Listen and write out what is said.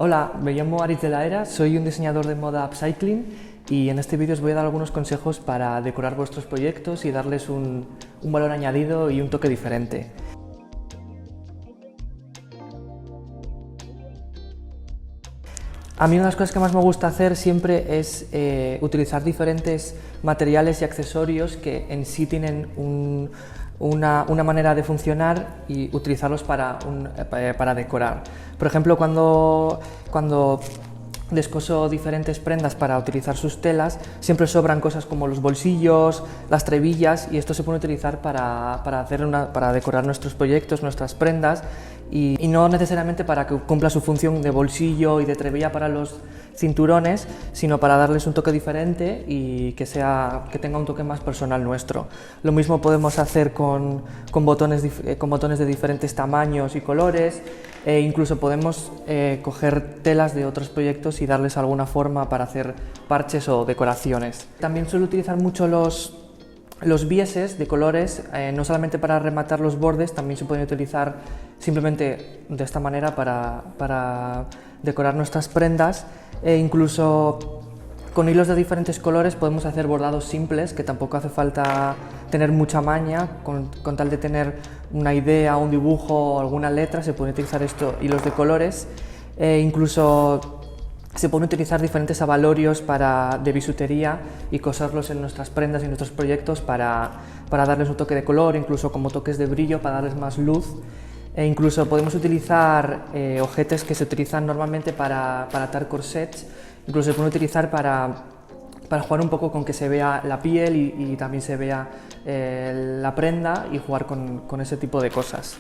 Hola, me llamo Aritz de la Era, soy un diseñador de moda upcycling y en este vídeo os voy a dar algunos consejos para decorar vuestros proyectos y darles un valor añadido y un toque diferente. A mí una de las cosas que más me gusta hacer siempre es utilizar diferentes materiales y accesorios que en sí tienen una manera de funcionar y utilizarlos para decorar. Por ejemplo, cuando descoso diferentes prendas para utilizar sus telas, siempre sobran cosas como los bolsillos, las trebillas, y esto se puede utilizar para decorar nuestros proyectos, nuestras prendas, y no necesariamente para que cumpla su función de bolsillo y de trebilla para los cinturones, sino para darles un toque diferente y que tenga un toque más personal nuestro. Lo mismo podemos hacer con botones de diferentes tamaños y colores, e incluso podemos coger telas de otros proyectos y darles alguna forma para hacer parches o decoraciones. También suelo utilizar mucho los bieses de colores, no solamente para rematar los bordes, también se pueden utilizar simplemente de esta manera para decorar nuestras prendas, e incluso con hilos de diferentes colores podemos hacer bordados simples, que tampoco hace falta tener mucha maña, con tal de tener una idea, un dibujo o alguna letra, se pueden utilizar hilos de colores, e incluso se pueden utilizar diferentes abalorios de bisutería y coserlos en nuestras prendas y nuestros proyectos para darles un toque de color, incluso como toques de brillo para darles más luz. E incluso podemos utilizar ojetes que se utilizan normalmente para atar corsets, incluso se pueden utilizar para jugar un poco con que se vea la piel y también se vea la prenda, y jugar con ese tipo de cosas.